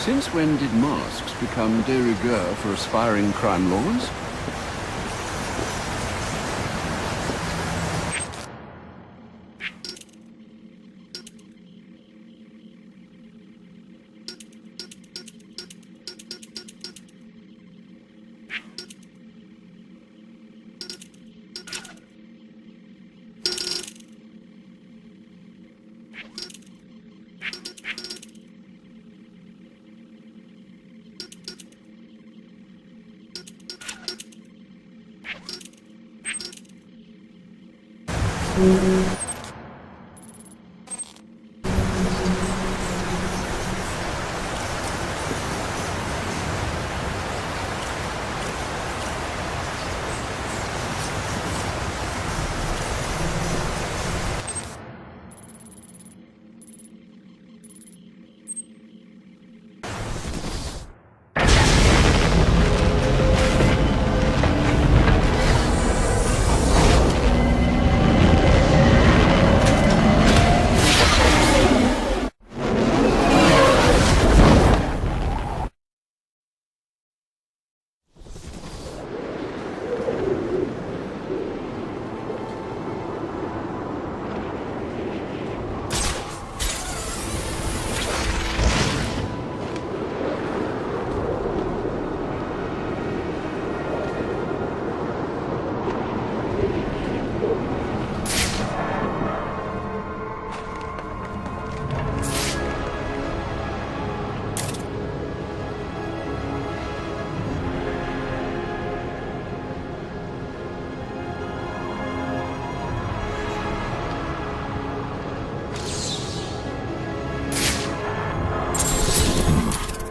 Since when did masks become de rigueur for aspiring crime lords?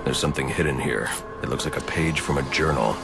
There's something hidden here. It looks like a page from a journal.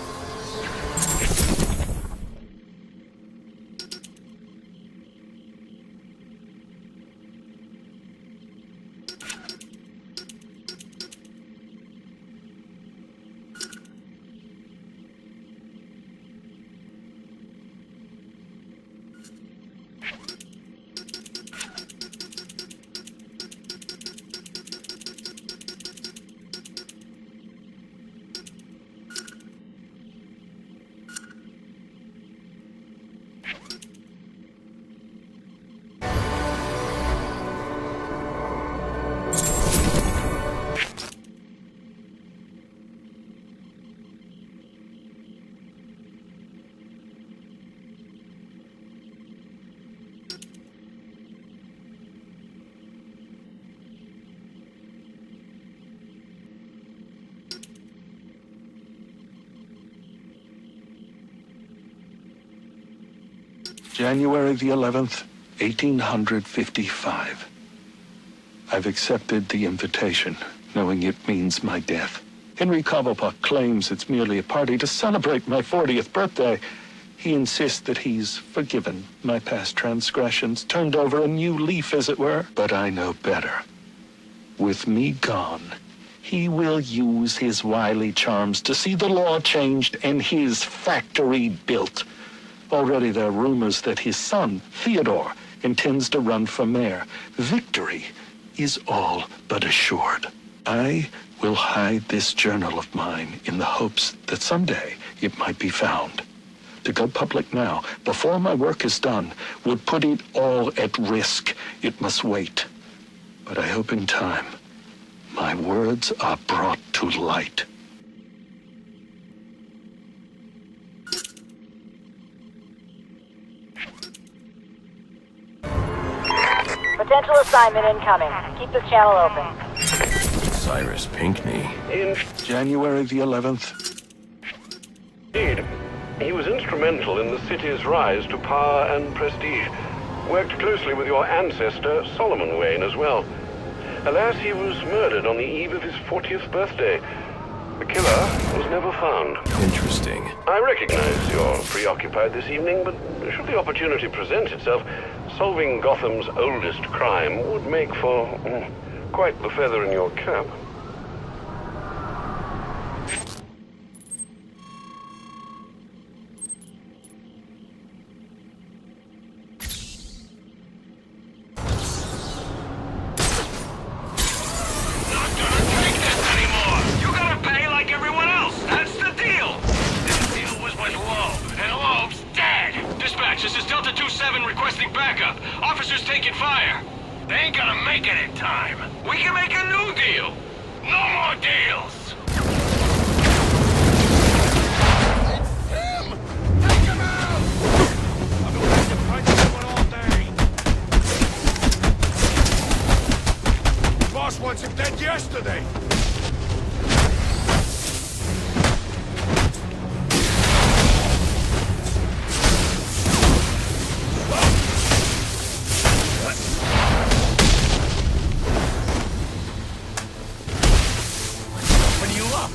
January the 11th, 1855. I've accepted the invitation, knowing it means my death. Henry Cobblepot claims it's merely a party to celebrate my 40th birthday. He insists that he's forgiven my past transgressions, turned over a new leaf, as it were. But I know better. With me gone, he will use his wily charms to see the law changed and his factory built. Already there are rumors that his son, Theodore, intends to run for mayor. Victory is all but assured. I will hide this journal of mine in the hopes that someday it might be found. To go public now, before my work is done, would put it all at risk. It must wait. But I hope in time, my words are brought to light. Potential assignment incoming. Keep this channel open. Cyrus Pinckney. In January the 11th. Indeed, he was instrumental in the city's rise to power and prestige. Worked closely with your ancestor, Solomon Wayne, as well. Alas, he was murdered on the eve of his 40th birthday. The killer was never found. Interesting. I recognize you're preoccupied this evening, but should the opportunity present itself, solving Gotham's oldest crime would make for quite the feather in your cap. Not gonna take this anymore! 7 requesting backup. Officers taking fire. They ain't gonna make it in time. We can make a new deal. No more deals. Wants him dead yesterday. Open you up.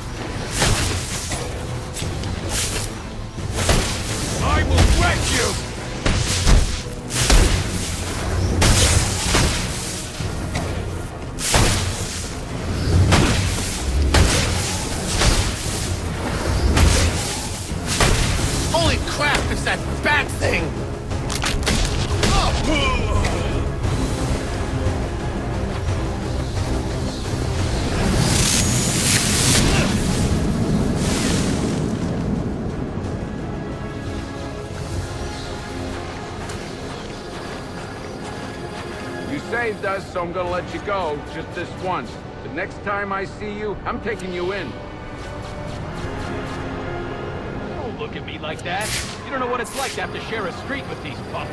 I will wreck you. That bat thing! You saved us, so I'm gonna let you go, just this once. The next time I see you, I'm taking you in. Don't look at me like that. You don't know what it's like to have to share a street with these pups.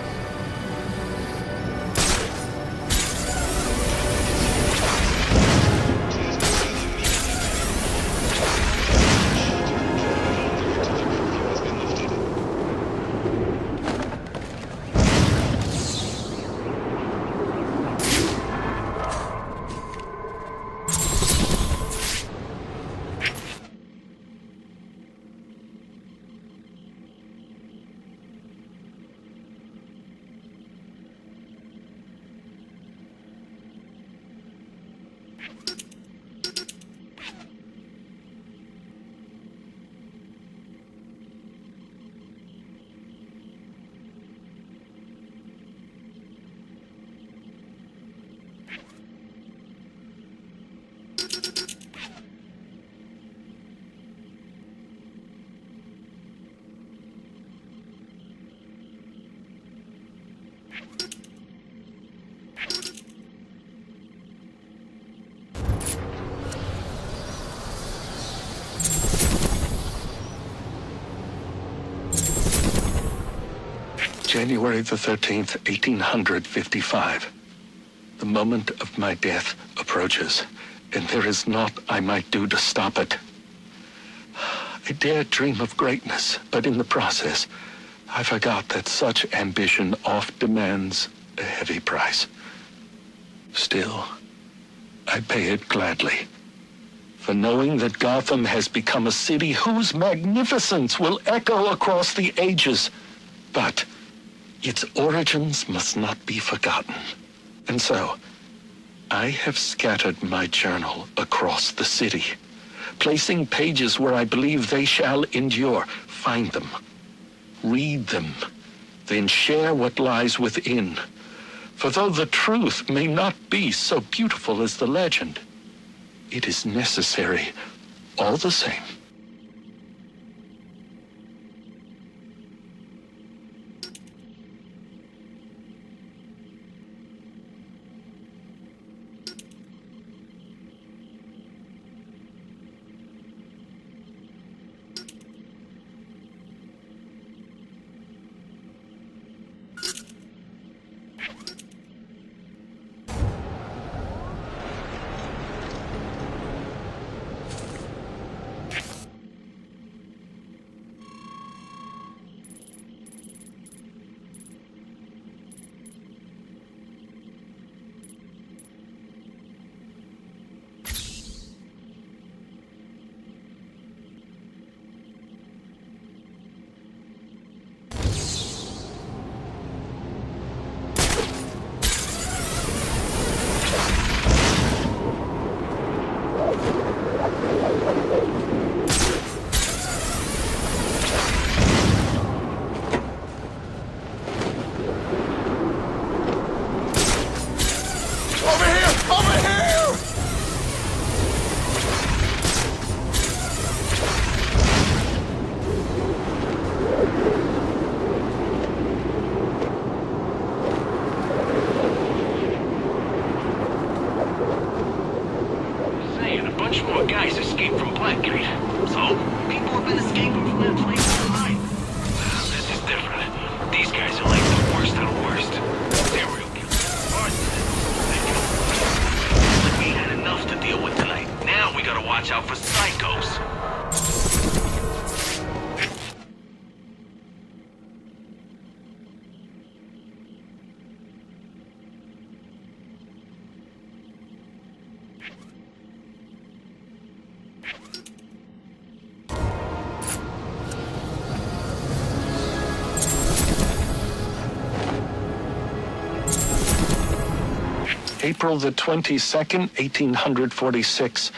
January the 13th, 1855. The moment of my death approaches, and there is naught I might do to stop it. I dared dream of greatness, but in the process, I forgot that such ambition oft demands a heavy price. Still, I pay it gladly. For knowing that Gotham has become a city whose magnificence will echo across the ages. But its origins must not be forgotten. And so, I have scattered my journal across the city, placing pages where I believe they shall endure. Find them, read them, then share what lies within. For though the truth may not be so beautiful as the legend, it is necessary all the same. April the 22nd, 1846.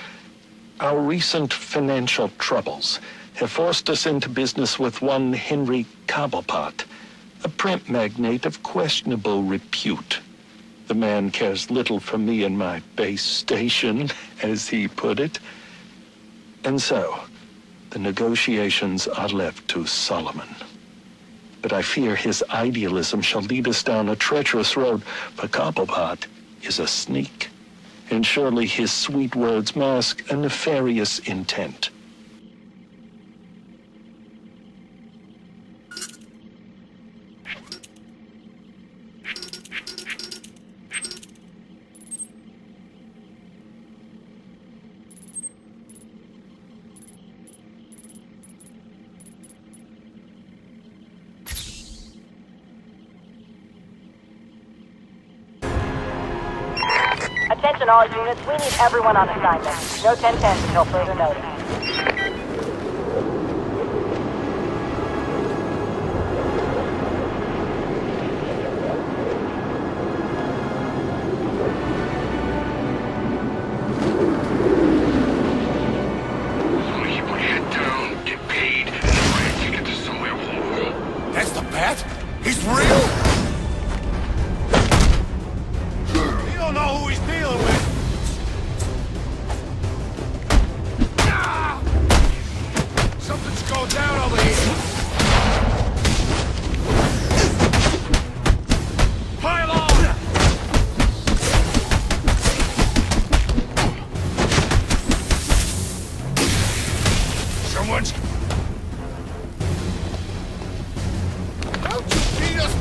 Our recent financial troubles have forced us into business with one Henry Cobblepot, a print magnate of questionable repute. The man cares little for me and my base station, as he put it. And so, the negotiations are left to Solomon. But I fear his idealism shall lead us down a treacherous road, for Cobblepot is a sneak, and surely his sweet words mask a nefarious intent. Attention all units, we need everyone on assignment. No 10-10 until further notice. Keep my head down, get paid, and buy a ticket to somewhere warm. That's the bat? He's real? He don't know who he's dealing with. Ah! Something's going down over here. Pile on! Someone's... Don't you beat us!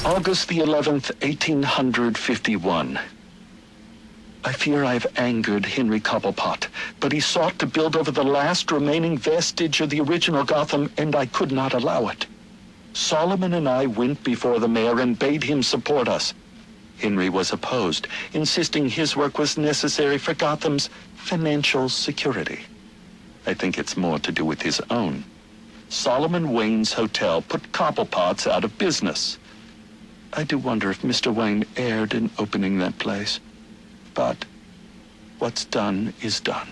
August the 11th, 1851. I fear I've angered Henry Cobblepot, but he sought to build over the last remaining vestige of the original Gotham, and I could not allow it. Solomon and I went before the mayor and bade him support us. Henry was opposed, insisting his work was necessary for Gotham's financial security. I think it's more to do with his own. Solomon Wayne's hotel put Cobblepot's out of business. I do wonder if Mr. Wayne erred in opening that place. But what's done is done.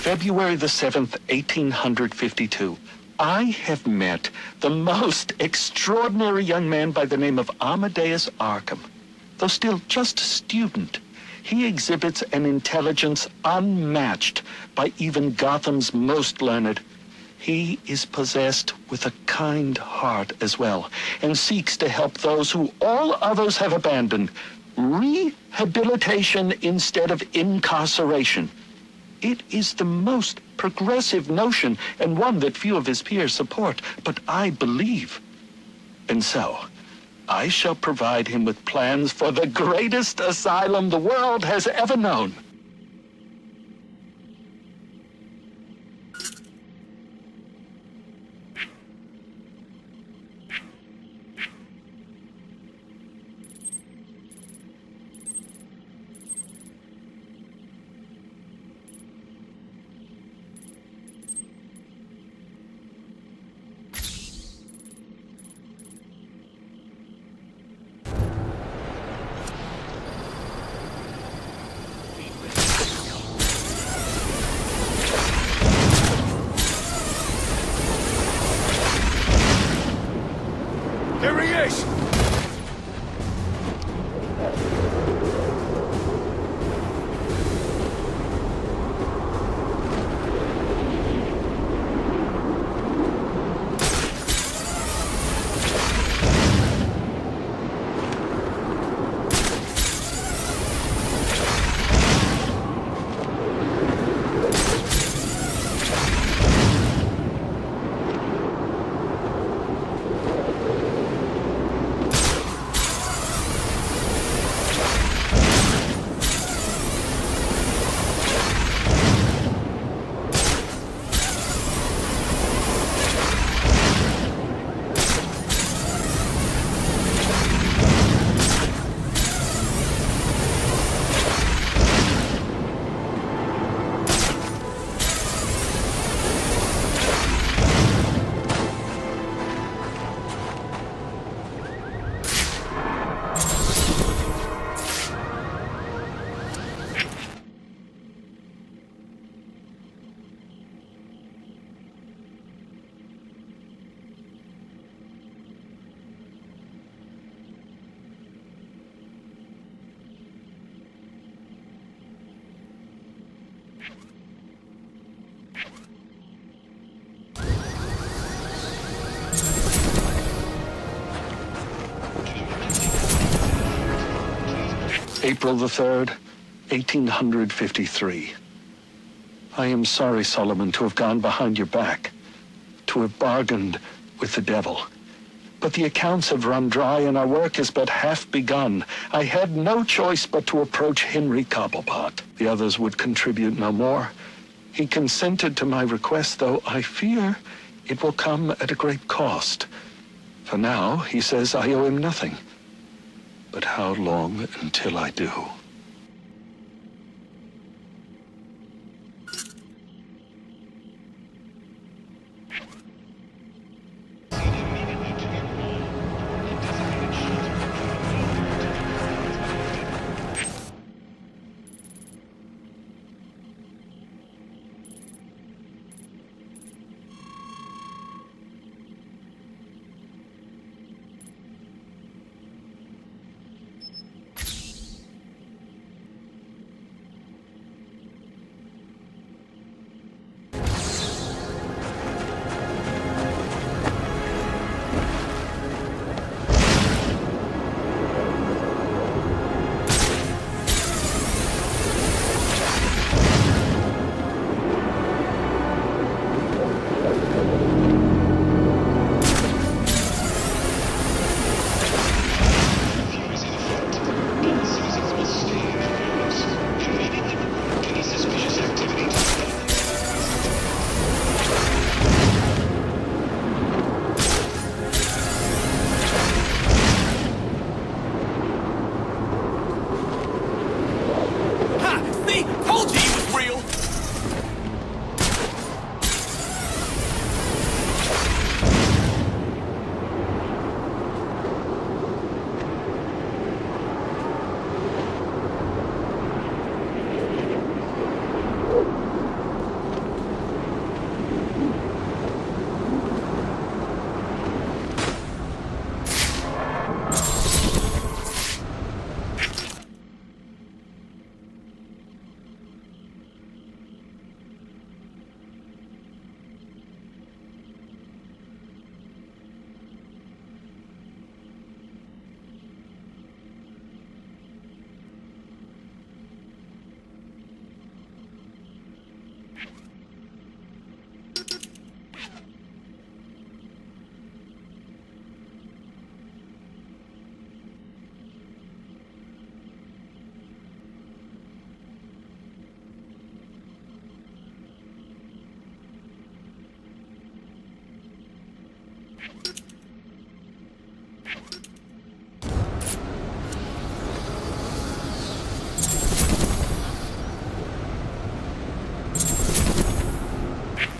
February the 7th, 1852, I have met the most extraordinary young man by the name of Amadeus Arkham. Though still just a student, he exhibits an intelligence unmatched by even Gotham's most learned. He is possessed with a kind heart as well, and seeks to help those who all others have abandoned. Rehabilitation instead of incarceration. It is the most progressive notion, and one that few of his peers support, but I believe. And so, I shall provide him with plans for the greatest asylum the world has ever known. Here he is! April the 3rd, 1853. I am sorry, Solomon, to have gone behind your back, to have bargained with the devil. But the accounts have run dry and our work is but half begun. I had no choice but to approach Henry Cobblepot. The others would contribute no more. He consented to my request, though I fear it will come at a great cost. For now, he says I owe him nothing. But how long until I do?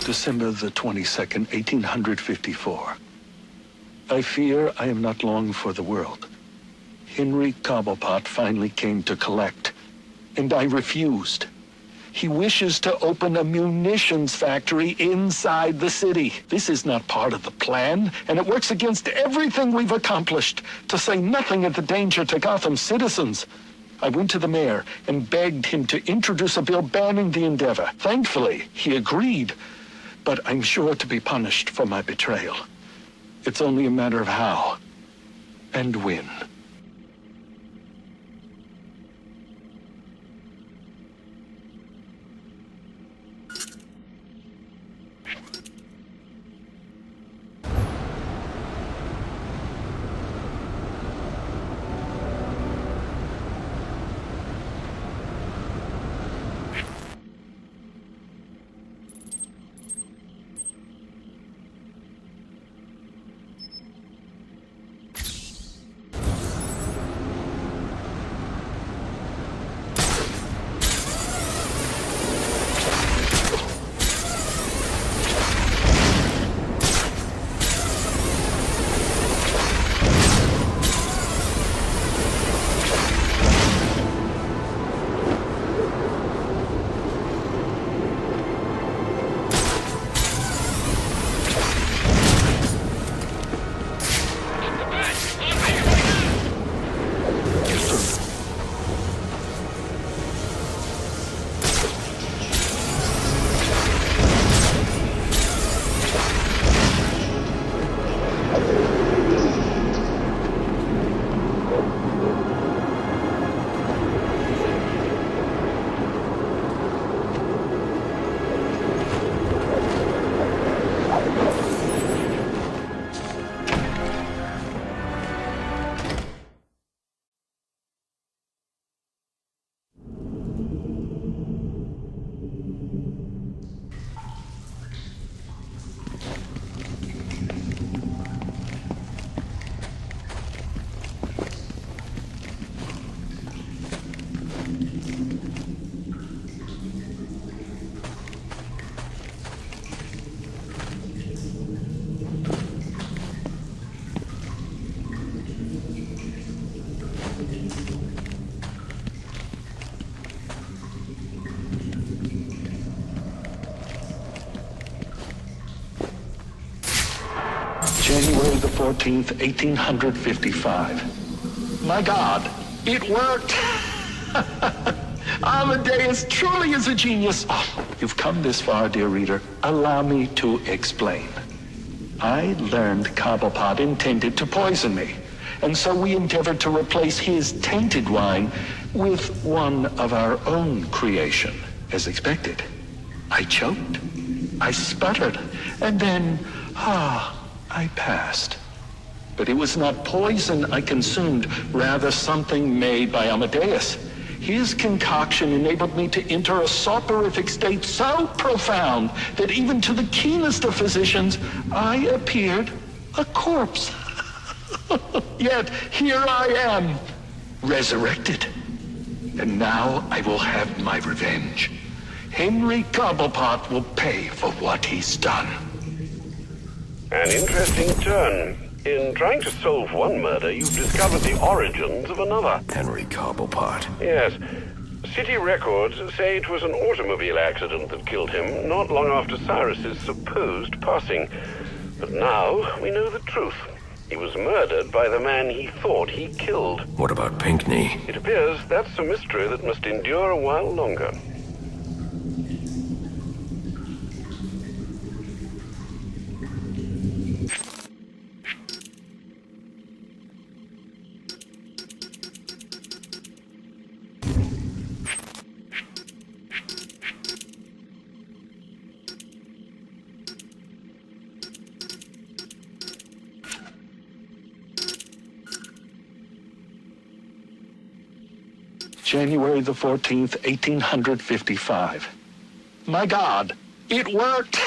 December the 22nd, 1854. I fear I am not long for the world. Henry Cobblepot finally came to collect, and I refused. He wishes to open a munitions factory inside the city. This is not part of the plan, and it works against everything we've accomplished, to say nothing of the danger to Gotham's citizens. I went to the mayor and begged him to introduce a bill banning the endeavor. Thankfully, he agreed, but I'm sure to be punished for my betrayal. It's only a matter of how and when. January the 14th, 1855. My God, it worked! Amadeus truly is a genius. Oh, you've come this far, dear reader. Allow me to explain. I learned Cobblepot intended to poison me, and so we endeavored to replace his tainted wine with one of our own creation, as expected. I choked, I sputtered, and then, I passed. But it was not poison I consumed, rather something made by Amadeus. His concoction enabled me to enter a soporific state so profound that even to the keenest of physicians, I appeared a corpse. Yet here I am, resurrected. And now I will have my revenge. Henry Cobblepot will pay for what he's done. An interesting turn. In trying to solve one murder, you've discovered the origins of another. Henry Cobblepot. Yes. City records say it was an automobile accident that killed him, not long after Cyrus's supposed passing. But now we know the truth. He was murdered by the man he thought he killed. What about Pinckney? It appears that's a mystery that must endure a while longer. January the 14th, 1855. My God, it worked!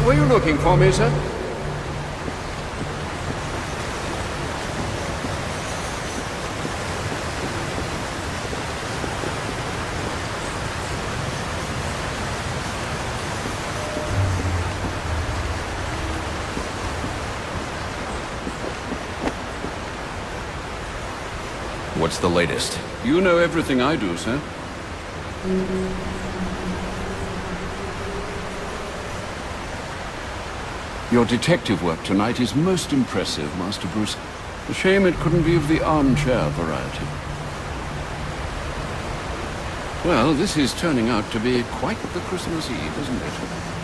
Were you looking for me, sir? What's the latest? You know everything I do, sir. Your detective work tonight is most impressive, Master Bruce. A shame it couldn't be of the armchair variety. Well, this is turning out to be quite the Christmas Eve, isn't it?